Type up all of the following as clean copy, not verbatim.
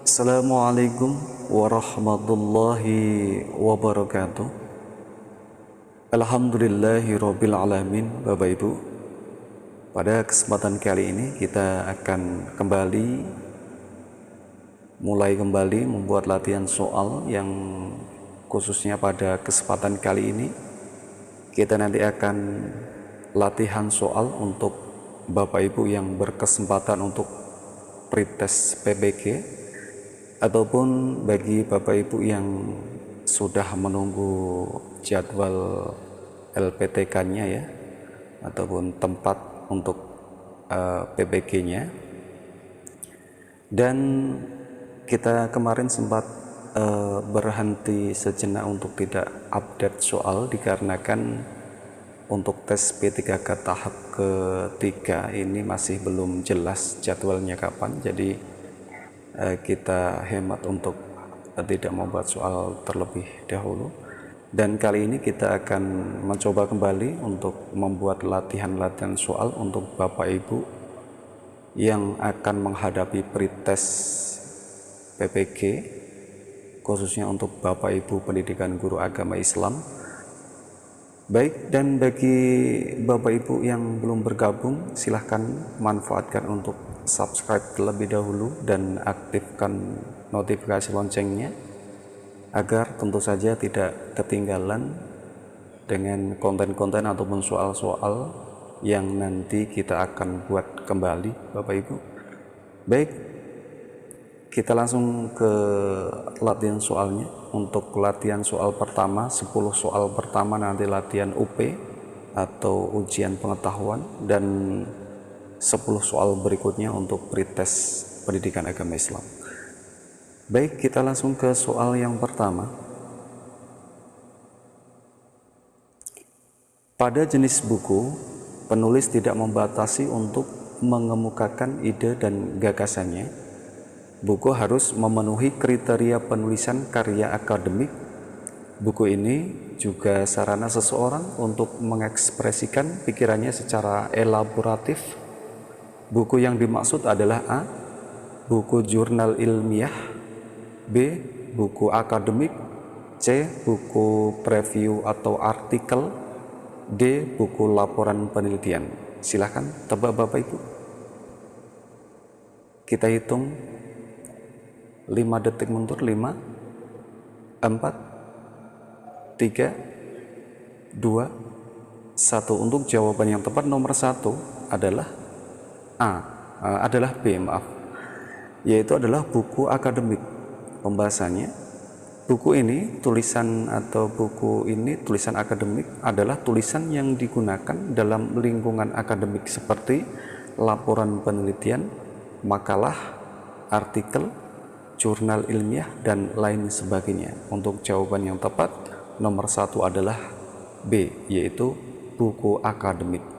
Assalamualaikum warahmatullahi wabarakatuh. Alhamdulillahirabbil alamin. Bapak Ibu, pada kesempatan kali ini kita akan mulai kembali membuat latihan soal yang khususnya pada kesempatan kali ini kita nanti akan latihan soal untuk Bapak Ibu yang berkesempatan untuk pretest PBG ataupun bagi Bapak Ibu yang sudah menunggu jadwal LPTK-nya ya, ataupun tempat untuk PBG-nya. Dan kita kemarin sempat berhenti sejenak untuk tidak update soal dikarenakan untuk tes P3K tahap ketiga ini masih belum jelas jadwalnya kapan, jadi kita hemat untuk tidak membuat soal terlebih dahulu. Dan kali ini kita akan mencoba kembali untuk membuat latihan-latihan soal untuk Bapak Ibu yang akan menghadapi pretest PPG, khususnya untuk Bapak Ibu pendidikan guru agama Islam. Baik, dan bagi Bapak Ibu yang belum bergabung, silahkan manfaatkan untuk subscribe terlebih dahulu dan aktifkan notifikasi loncengnya agar tentu saja tidak ketinggalan dengan konten-konten ataupun soal-soal yang nanti kita akan buat kembali Bapak Ibu. Baik, kita langsung ke latihan soalnya. Untuk latihan soal pertama, 10 soal pertama nanti latihan UP atau ujian pengetahuan, dan 10 soal berikutnya untuk pretest pendidikan agama Islam. Baik, kita langsung ke soal yang pertama. Pada jenis buku, penulis tidak membatasi untuk mengemukakan ide dan gagasannya. Buku harus memenuhi kriteria penulisan karya akademik. Buku ini juga sarana seseorang untuk mengekspresikan pikirannya secara elaboratif. Buku yang dimaksud adalah A. Buku jurnal ilmiah, B. Buku akademik, C. Buku preview atau artikel, D. Buku laporan penelitian. Silahkan tebak Bapak Ibu. Kita hitung 5 detik mundur. 5, 4, 3, 2, 1. Untuk jawaban yang tepat nomor 1 adalah yaitu adalah buku akademik. Pembahasannya, buku ini tulisan akademik adalah tulisan yang digunakan dalam lingkungan akademik seperti laporan penelitian, makalah, artikel, jurnal ilmiah, dan lain sebagainya. Untuk jawaban yang tepat nomor 1 adalah B, yaitu buku akademik.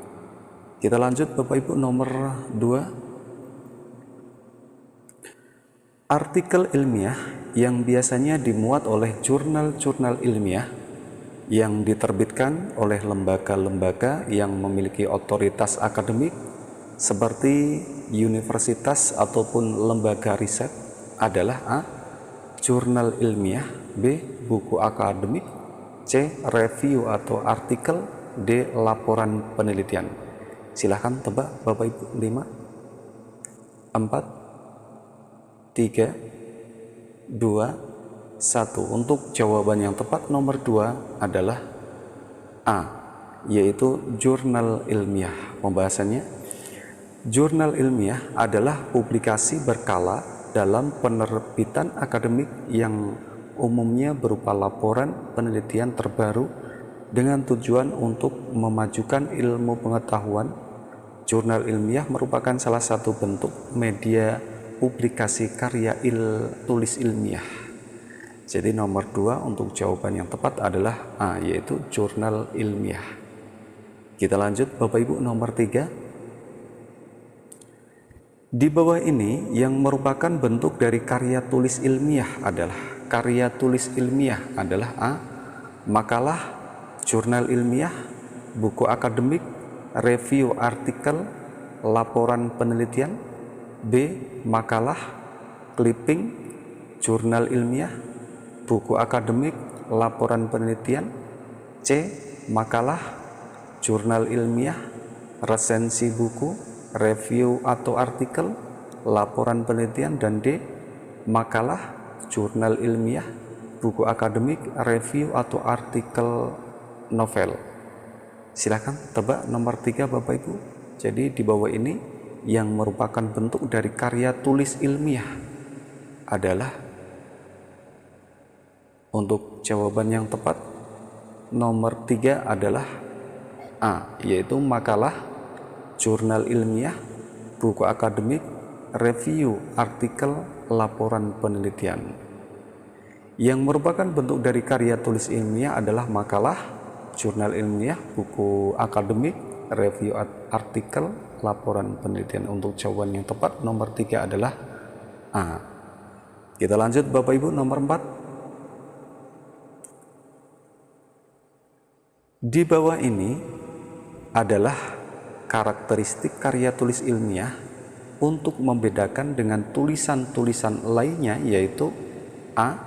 Kita lanjut Bapak Ibu, nomor 2. Artikel ilmiah yang biasanya dimuat oleh jurnal-jurnal ilmiah yang diterbitkan oleh lembaga-lembaga yang memiliki otoritas akademik seperti universitas ataupun lembaga riset adalah A. Jurnal ilmiah, B. Buku akademik, C. Review atau artikel, D. Laporan penelitian. Silahkan tebak Bapak Ibu. 5, 4, 3, 2, 1. Untuk jawaban yang tepat nomor 2 adalah A, yaitu jurnal ilmiah. Pembahasannya, jurnal ilmiah adalah publikasi berkala dalam penerbitan akademik yang umumnya berupa laporan penelitian terbaru dengan tujuan untuk memajukan ilmu pengetahuan. Jurnal ilmiah merupakan salah satu bentuk media publikasi karya tulis ilmiah. Jadi nomor 2 untuk jawaban yang tepat adalah A, yaitu jurnal ilmiah. Kita lanjut Bapak Ibu, nomor 3. Di bawah ini yang merupakan bentuk dari karya tulis ilmiah adalah A. Makalah, jurnal ilmiah, buku akademik, review artikel, laporan penelitian, B. Makalah, clipping, jurnal ilmiah, buku akademik, laporan penelitian. C. Makalah, jurnal ilmiah, resensi buku, review atau artikel, laporan penelitian. Dan D. Makalah, jurnal ilmiah, buku akademik, review atau artikel novel. Silahkan tebak nomor 3 Bapak Ibu. Jadi di bawah ini yang merupakan bentuk dari karya tulis ilmiah adalah, untuk jawaban yang tepat nomor 3 adalah A, yaitu makalah, jurnal ilmiah, buku akademik, review, artikel, laporan penelitian. Yang merupakan bentuk dari karya tulis ilmiah adalah makalah, jurnal ilmiah, buku akademik, review artikel, laporan penelitian. Untuk jawaban yang tepat nomor 3 adalah A. Kita lanjut Bapak Ibu, nomor 4. Di bawah ini adalah karakteristik karya tulis ilmiah untuk membedakan dengan tulisan-tulisan lainnya, yaitu A.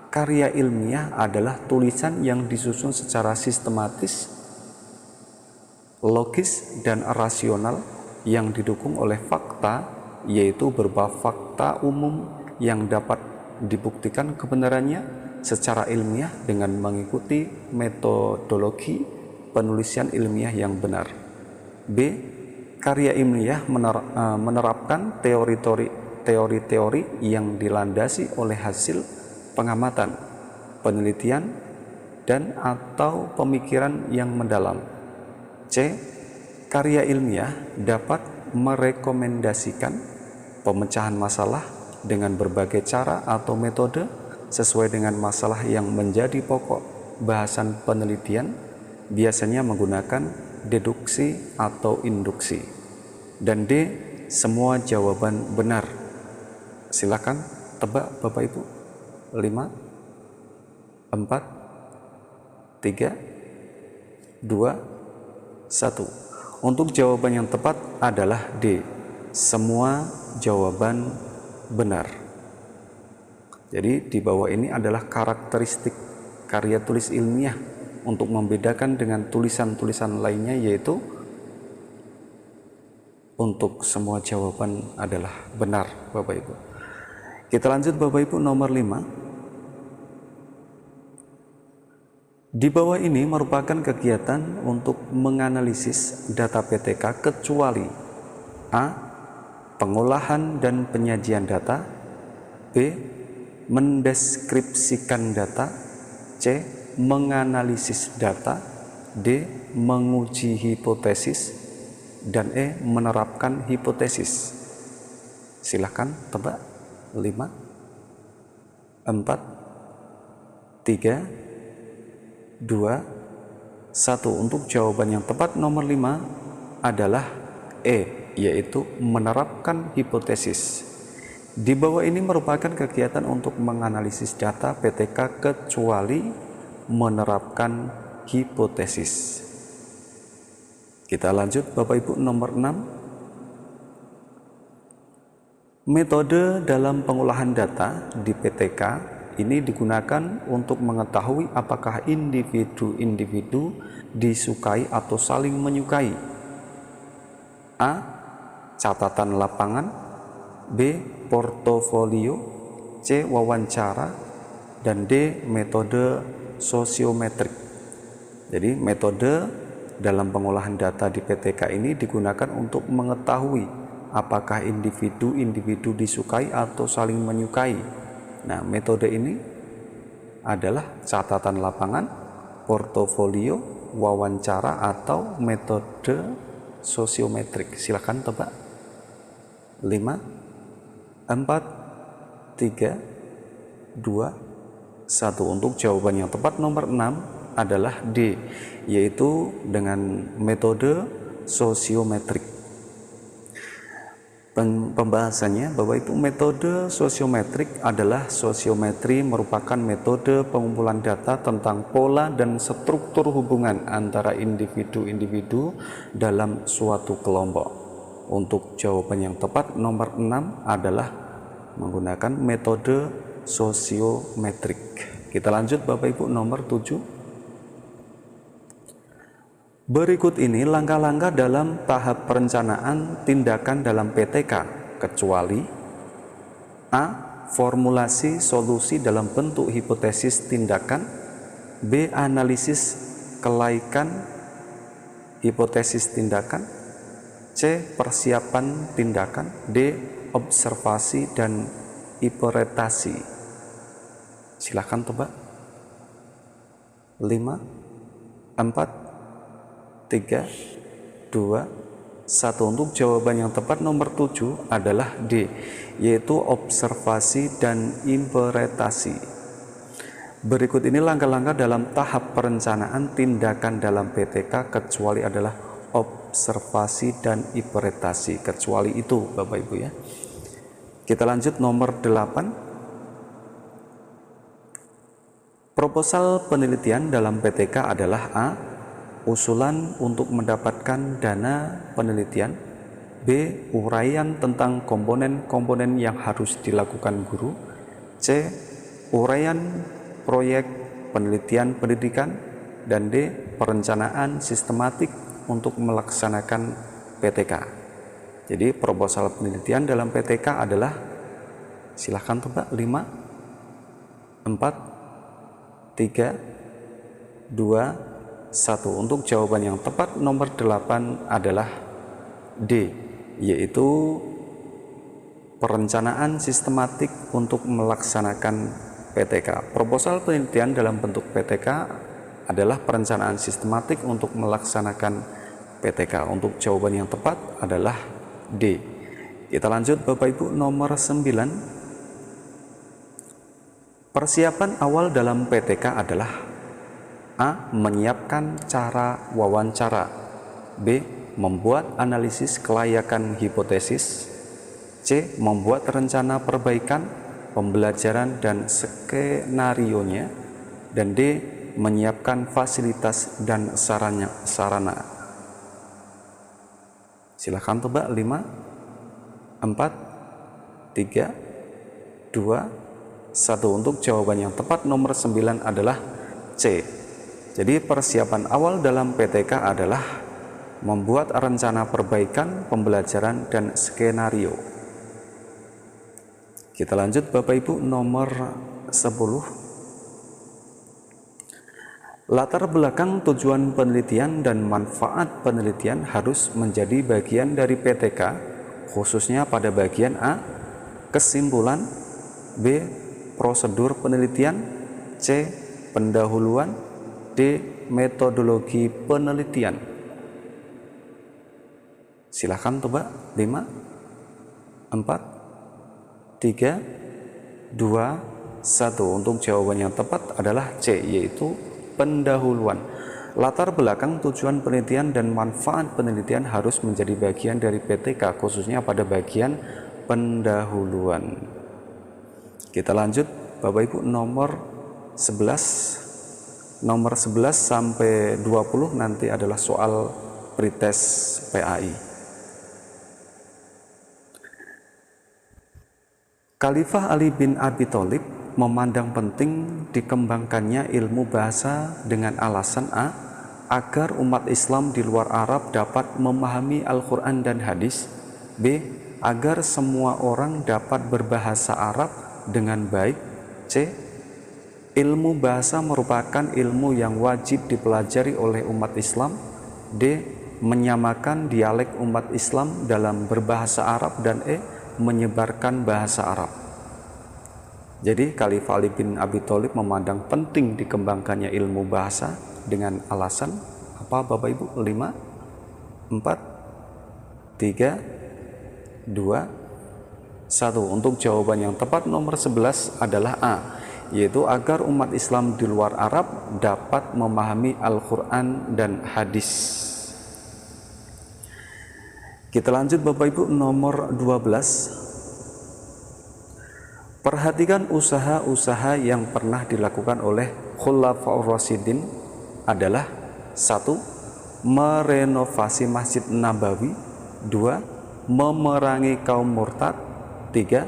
Karya ilmiah adalah tulisan yang disusun secara sistematis, logis, dan rasional yang didukung oleh fakta, yaitu berupa fakta umum yang dapat dibuktikan kebenarannya secara ilmiah dengan mengikuti metodologi penulisan ilmiah yang benar. B. Karya ilmiah menerapkan teori-teori yang dilandasi oleh hasil pengamatan, penelitian, dan atau pemikiran yang mendalam. C. Karya ilmiah dapat merekomendasikan pemecahan masalah dengan berbagai cara atau metode sesuai dengan masalah yang menjadi pokok bahasan penelitian, biasanya menggunakan deduksi atau induksi. Dan D. Semua jawaban benar. Silakan tebak Bapak Ibu. 5, 4, 3, 2, 1. Untuk jawaban yang tepat adalah D. Semua jawaban benar. Jadi di bawah ini adalah karakteristik karya tulis ilmiah untuk membedakan dengan tulisan-tulisan lainnya, yaitu untuk semua jawaban adalah benar Bapak Ibu. Kita lanjut Bapak Ibu, nomor 5. Di bawah ini merupakan kegiatan untuk menganalisis data PTK kecuali A. Pengolahan dan penyajian data, B. Mendeskripsikan data, C. Menganalisis data, D. Menguji hipotesis, dan E. Menerapkan hipotesis. Silahkan tebak. 5, 4, 3, 2, 1. Untuk jawaban yang tepat nomor 5 adalah E, yaitu menerapkan hipotesis. Di bawah ini merupakan kegiatan untuk menganalisis data PTK kecuali menerapkan hipotesis. Kita lanjut Bapak Ibu, nomor 6. Metode dalam pengolahan data di PTK ini digunakan untuk mengetahui apakah individu-individu disukai atau saling menyukai. A. Catatan lapangan, B. Portofolio, C. Wawancara, dan D. Metode sosiometrik. Jadi metode dalam pengolahan data di PTK ini digunakan untuk mengetahui apakah individu-individu disukai atau saling menyukai. Nah, metode ini adalah catatan lapangan, portofolio, wawancara, atau metode sosiometrik. Silakan tebak. 5, 4, 3, 2, 1. Untuk jawaban yang tepat nomor 6 adalah D, yaitu dengan metode sosiometrik. Pembahasannya Bapak Ibu, metode sosiometrik adalah sosiometri merupakan metode pengumpulan data tentang pola dan struktur hubungan antara individu-individu dalam suatu kelompok. Untuk jawaban yang tepat nomor 6 adalah menggunakan metode sosiometrik. Kita lanjut Bapak Ibu, nomor 7. Berikut ini langkah-langkah dalam tahap perencanaan tindakan dalam PTK, kecuali A. Formulasi solusi dalam bentuk hipotesis tindakan, B. Analisis kelaikan hipotesis tindakan, C. Persiapan tindakan, D. Observasi dan interpretasi. Silahkan tebak. 5, 4, 3, 2, 1. Untuk jawaban yang tepat nomor 7 adalah D, yaitu observasi dan interpretasi. Berikut ini langkah-langkah dalam tahap perencanaan tindakan dalam PTK, kecuali adalah observasi dan interpretasi. Kecuali itu Bapak Ibu ya. Kita lanjut nomor 8. Proposal penelitian dalam PTK adalah A. Usulan untuk mendapatkan dana penelitian, B. Uraian tentang komponen-komponen yang harus dilakukan guru, C. Uraian proyek penelitian pendidikan, dan D. Perencanaan sistematik untuk melaksanakan PTK. Jadi proposal penelitian dalam PTK adalah, silahkan tebak, 5, 4, 3, 2, 1. Untuk jawaban yang tepat nomor 8 adalah D, yaitu perencanaan sistematik untuk melaksanakan PTK. Proposal penelitian dalam bentuk PTK adalah perencanaan sistematik untuk melaksanakan PTK. Untuk jawaban yang tepat adalah D. Kita lanjut Bapak Ibu, nomor 9. Persiapan awal dalam PTK adalah A. Menyiapkan cara wawancara, B. Membuat analisis kelayakan hipotesis, C. Membuat rencana perbaikan, pembelajaran dan skenarionya, dan D. Menyiapkan fasilitas dan sarana. Silahkan tebak. 5, 4, 3, 2, 1. Untuk jawaban yang tepat nomor 9 adalah C. Jadi persiapan awal dalam PTK adalah membuat rencana perbaikan, pembelajaran, dan skenario. Kita lanjut Bapak Ibu, nomor 10. Latar belakang tujuan penelitian dan manfaat penelitian harus menjadi bagian dari PTK, khususnya pada bagian A. Kesimpulan, B. Prosedur penelitian, C. Pendahuluan, D. Metodologi penelitian. Silahkan tebak. 5, 4, 3, 2, 1. Untuk jawaban yang tepat adalah C, yaitu pendahuluan. Latar belakang tujuan penelitian dan manfaat penelitian harus menjadi bagian dari PTK, khususnya pada bagian pendahuluan. Kita lanjut Bapak Ibu, nomor 11. Nomor 11 sampai 20 nanti adalah soal pretest PAI. Khalifah Ali bin Abi Thalib memandang penting dikembangkannya ilmu bahasa dengan alasan A. Agar umat Islam di luar Arab dapat memahami Al-Quran dan hadis, B. Agar semua orang dapat berbahasa Arab dengan baik, C. Ilmu bahasa merupakan ilmu yang wajib dipelajari oleh umat Islam, D. Menyamakan dialek umat Islam dalam berbahasa Arab, dan E. Menyebarkan bahasa Arab. Jadi Khalifah Ali bin Abi Thalib memandang penting dikembangkannya ilmu bahasa dengan alasan apa Bapak Ibu? 5, 4, 3, 2, 1. Untuk jawaban yang tepat nomor 11 adalah A, yaitu agar umat Islam di luar Arab dapat memahami Al-Quran dan hadis. Kita lanjut Bapak Ibu, nomor 12. Perhatikan usaha-usaha yang pernah dilakukan oleh Khulafaur Rasyidin adalah 1. Merenovasi Masjid Nabawi, 2. Memerangi kaum murtad, 3.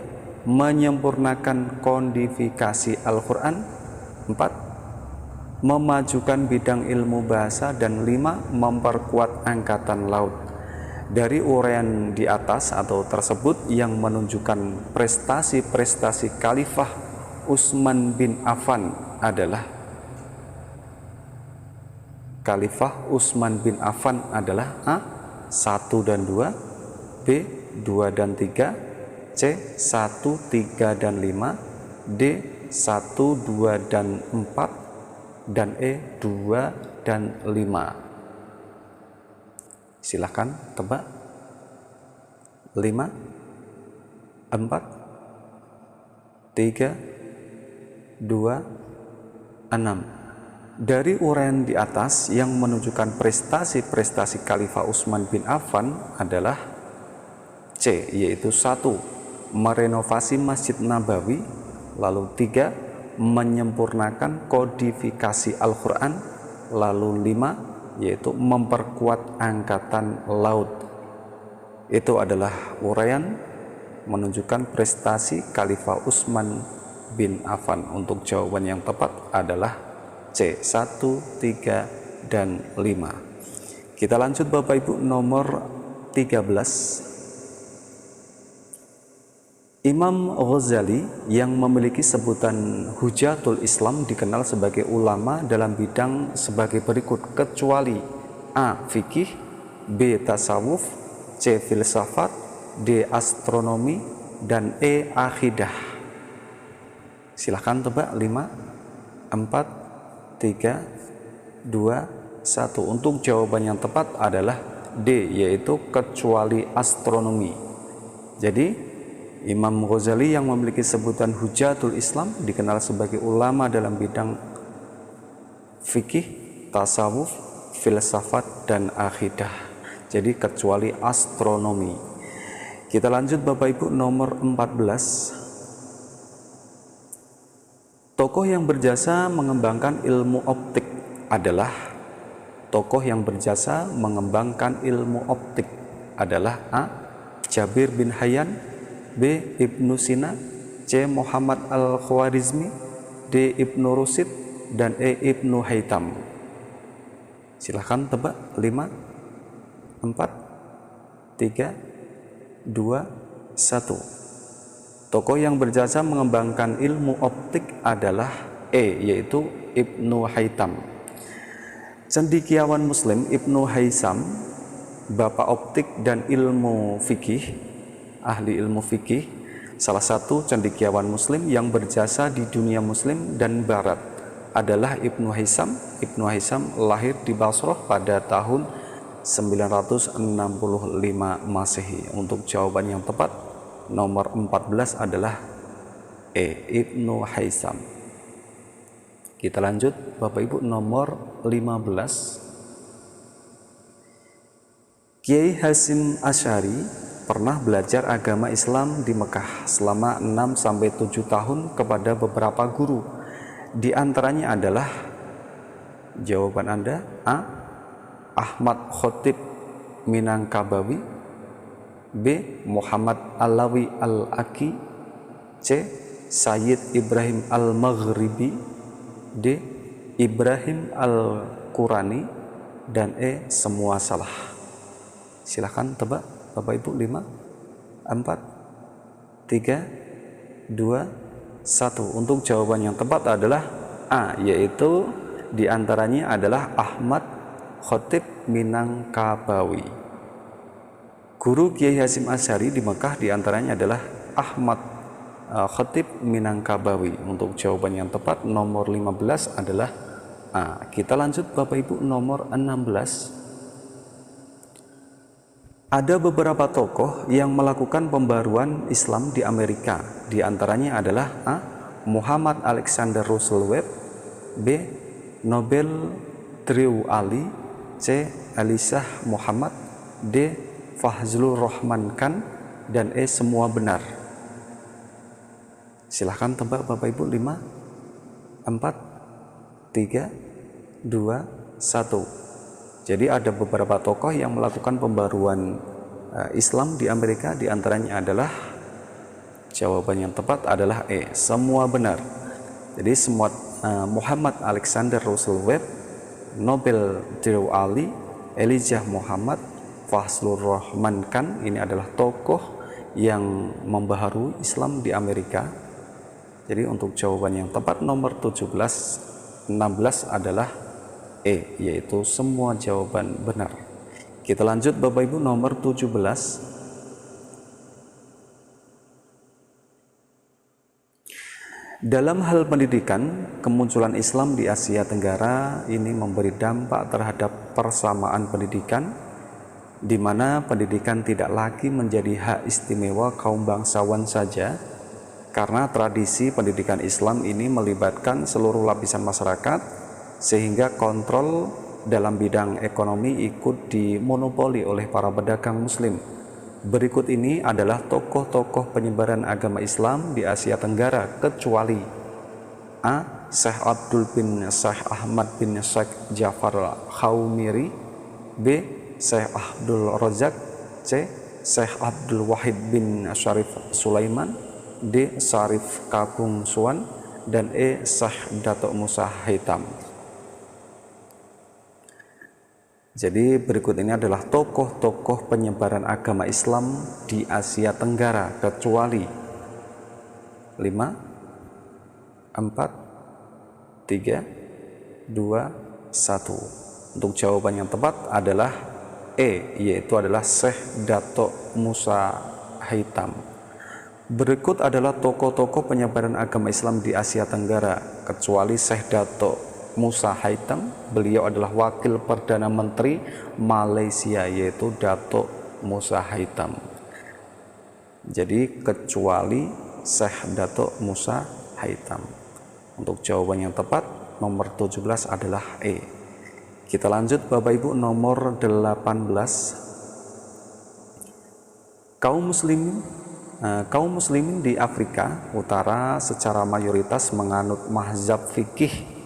menyempurnakan kodifikasi Al-Quran. 4. Memajukan bidang ilmu bahasa. Dan 5. Memperkuat angkatan laut. Dari uraian di atas atau tersebut yang menunjukkan prestasi-prestasi Khalifah Utsman bin Affan adalah A. 1 dan 2, B. 2 dan 3, C. 1, 3 dan 5, D. 1, 2 dan 4, dan E. 2 dan 5. Silahkan tebak. 5, 4, 3, 2, 6. Dari uraian di atas yang menunjukkan prestasi-prestasi Khalifah Utsman bin Affan adalah C, yaitu 1. Merenovasi Masjid Nabawi. Lalu 3. Menyempurnakan kodifikasi Al-Quran. Lalu 5, yaitu memperkuat angkatan laut. Itu adalah uraian menunjukkan prestasi Khalifah Utsman bin Affan. Untuk jawaban yang tepat adalah C, 1, 3, dan 5. Kita lanjut Bapak Ibu, nomor 13. Imam Ghazali yang memiliki sebutan Hujatul Islam dikenal sebagai ulama dalam bidang sebagai berikut, kecuali A. Fikih, B. Tasawuf, C. Filsafat, D. Astronomi, dan E. Akidah. Silahkan tebak. 5, 4, 3, 2, 1. Untuk jawaban yang tepat adalah D, yaitu kecuali astronomi. Jadi Imam Ghazali yang memiliki sebutan Hujatul Islam dikenal sebagai ulama dalam bidang fikih, tasawuf, filsafat, dan akidah. Jadi kecuali astronomi. Kita lanjut Bapak Ibu, nomor 14. Tokoh yang berjasa mengembangkan ilmu optik adalah A. Jabir bin Hayyan, B. Ibnu Sina, C. Muhammad Al-Khwarizmi, D. Ibnu Rusyid, dan E. Ibnu Haytham. Silahkan tebak. 5, 4, 3, 2, 1. Tokoh yang berjasa mengembangkan ilmu optik adalah E, yaitu Ibnu Haytham. Cendekiawan Muslim Ibnu Haytham, bapak optik dan ilmu fikih, ahli ilmu fikih, salah satu cendekiawan Muslim yang berjasa di dunia Muslim dan Barat adalah Ibnu Haytham. Ibnu Haytham lahir di Basrah pada tahun 965 Masehi. Untuk jawaban yang tepat nomor 14 adalah E, Ibnu Haytham. Kita lanjut Bapak Ibu, nomor 15. Kiai Hasyim Asy'ari pernah belajar agama Islam di Mekah selama 6-7 tahun kepada beberapa guru. Di antaranya adalah, jawaban Anda, A. Ahmad Khatib Minangkabawi, B. Muhammad Alawi Al-Aki, C. Sayyid Ibrahim Al-Maghribi, D. Ibrahim Al-Qurani, dan E. semua salah. Silahkan tebak Bapak Ibu. 5, 4, 3, 2, 1. Untuk jawaban yang tepat adalah A, yaitu diantaranya adalah Ahmad Khatib Minangkabawi. Guru Kiai Hasyim Asy'ari di Mekah diantaranya adalah Ahmad Khatib Minangkabawi. Untuk jawaban yang tepat nomor 15 adalah A. Kita lanjut Bapak Ibu, nomor 16. Ada beberapa tokoh yang melakukan pembaruan Islam di Amerika. Di antaranya adalah A. Muhammad Alexander Russel Webb, B. Nobel Drew Ali, C. Elijah Muhammad, D. Fazlur Rahman Khan, dan E. semua benar. Silahkan tebak Bapak Ibu. 5, 4, 3, 2, 1. Jadi ada beberapa tokoh yang melakukan pembaruan Islam di Amerika. Di antaranya adalah Jawaban yang tepat adalah E, semua benar. Jadi semua Muhammad Alexander Russel Webb, Nobel Drew Ali, Elijah Muhammad, Fazlur Rahman Khan, ini adalah tokoh yang membaharui Islam di Amerika. Jadi untuk jawaban yang tepat nomor 16 adalah E, yaitu semua jawaban benar. Kita lanjut Bapak Ibu, nomor 17. Dalam hal pendidikan, kemunculan Islam di Asia Tenggara ini memberi dampak terhadap persamaan pendidikan, di mana pendidikan tidak lagi menjadi hak istimewa kaum bangsawan saja, karena tradisi pendidikan Islam ini melibatkan seluruh lapisan masyarakat, sehingga kontrol dalam bidang ekonomi ikut dimonopoli oleh para pedagang Muslim. Berikut ini adalah tokoh-tokoh penyebaran agama Islam di Asia Tenggara kecuali A. Syekh Abdul bin Syekh Ahmad bin Syekh Jafar Khaumiri, B. Syekh Abdul Razak, C. Syekh Abdul Wahid bin Syarif Sulaiman, D. Syarif Kakung Suwan, dan E. Syekh Datuk Musa Hitam. Jadi berikut ini adalah tokoh-tokoh penyebaran agama Islam di Asia Tenggara kecuali 5, 4, 3, 2, 1. Untuk jawaban yang tepat adalah E, yaitu adalah Syekh Datuk Musa Hitam. Berikut adalah tokoh-tokoh penyebaran agama Islam di Asia Tenggara kecuali Syekh Datuk Musa Hitam. Beliau adalah wakil Perdana Menteri Malaysia, yaitu Datuk Musa Hitam. Jadi kecuali Syekh Datuk Musa Hitam. Untuk jawaban yang tepat nomor 17 adalah E. Kita lanjut Bapak Ibu, nomor 18. Kaum muslimin di Afrika Utara secara mayoritas menganut mazhab fikih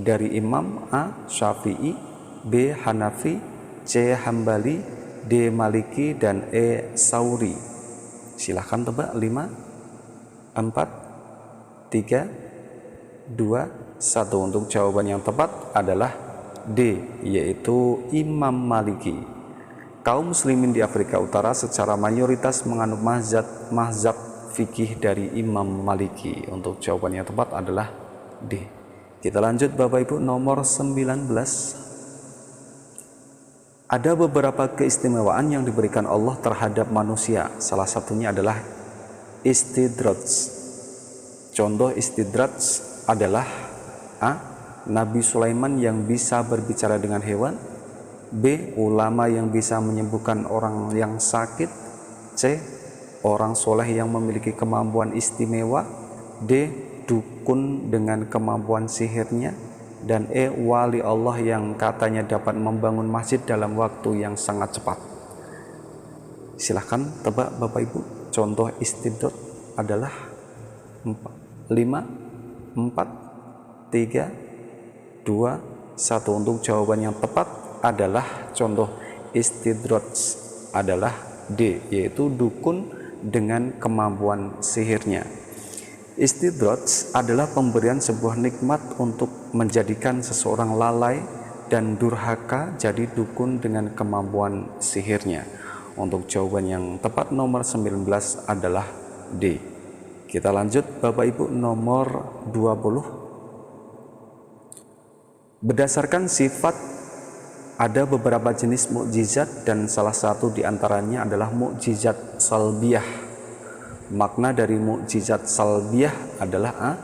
dari Imam A. Syafi'i, B. Hanafi, C. Hambali, D. Maliki, dan E. Sauri. Silahkan tebak. 5, 4, 3, 2, 1. Untuk jawaban yang tepat adalah D, yaitu Imam Maliki. Kaum muslimin di Afrika Utara secara mayoritas menganut mazhab fikih dari Imam Maliki. Untuk jawaban yang tepat adalah D. Kita lanjut Bapak Ibu, nomor 19. Ada beberapa keistimewaan yang diberikan Allah terhadap manusia. Salah satunya adalah istidraj. Contoh istidraj adalah A. Nabi Sulaiman yang bisa berbicara dengan hewan, B. Ulama yang bisa menyembuhkan orang yang sakit, C. Orang soleh yang memiliki kemampuan istimewa, D. Dukun dengan kemampuan sihirnya, dan E. Wali Allah yang katanya dapat membangun masjid dalam waktu yang sangat cepat. Silahkan tebak Bapak Ibu. Contoh istidraj adalah 5, 4, 3, 2, 1. Untuk jawaban yang tepat adalah contoh istidraj adalah D, yaitu dukun dengan kemampuan sihirnya. Istidraj adalah pemberian sebuah nikmat untuk menjadikan seseorang lalai dan durhaka jadi dukun dengan kemampuan sihirnya. Untuk jawaban yang tepat nomor 19 adalah D. Kita lanjut Bapak Ibu, nomor 20. Berdasarkan sifat, ada beberapa jenis mukjizat dan salah satu diantaranya adalah mukjizat salbiyah. Makna dari mukjizat salbiyah adalah A.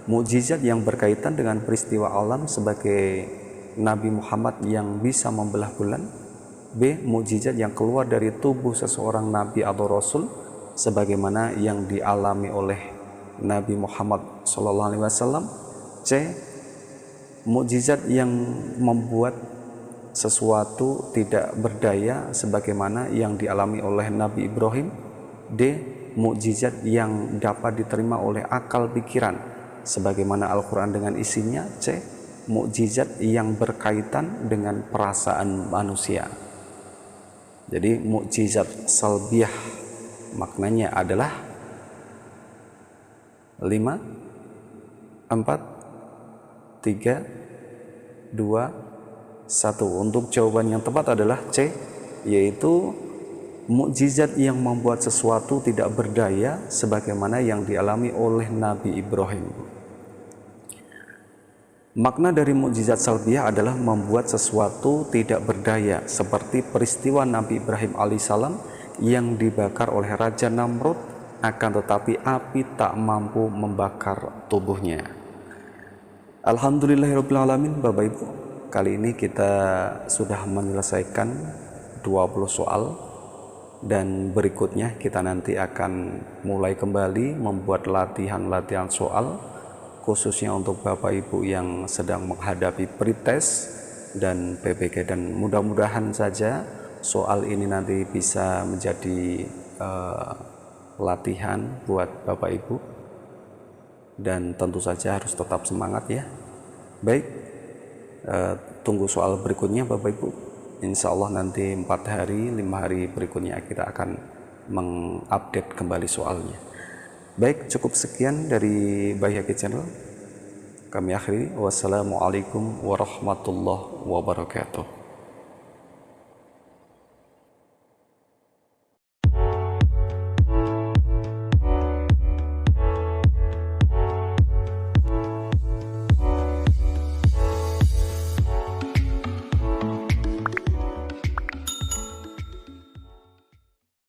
Mukjizat yang berkaitan dengan peristiwa alam sebagai Nabi Muhammad yang bisa membelah bulan, B. Mukjizat yang keluar dari tubuh seseorang Nabi atau Rasul sebagaimana yang dialami oleh Nabi Muhammad SAW, C. Mukjizat yang membuat sesuatu tidak berdaya sebagaimana yang dialami oleh Nabi Ibrahim, D. Mukjizat yang dapat diterima oleh akal pikiran sebagaimana Al-Quran dengan isinya, C. Mukjizat yang berkaitan dengan perasaan manusia. Jadi mukjizat salbiyah maknanya adalah 5, 4, 3, 2, 1. Untuk jawaban yang tepat adalah C, yaitu mukjizat yang membuat sesuatu tidak berdaya sebagaimana yang dialami oleh Nabi Ibrahim. Makna dari mukjizat salbiyah adalah membuat sesuatu tidak berdaya, seperti peristiwa Nabi Ibrahim alaihissalam yang dibakar oleh Raja Namrud, akan tetapi api tak mampu membakar tubuhnya. Alhamdulillahirrabbilalamin. Bapak Ibu, kali ini kita sudah menyelesaikan 20 soal, dan berikutnya kita nanti akan mulai kembali membuat latihan-latihan soal, khususnya untuk Bapak Ibu yang sedang menghadapi pretest dan PBG, dan mudah-mudahan saja soal ini nanti bisa menjadi latihan buat Bapak Ibu, dan tentu saja harus tetap semangat ya. Baik, tunggu soal berikutnya Bapak Ibu. Insya Allah nanti 4 hari 5 hari berikutnya kita akan mengupdate kembali soalnya. Baik, cukup sekian dari Baihaqi Channel. Kami akhiri. Wassalamualaikum warahmatullahi wabarakatuh.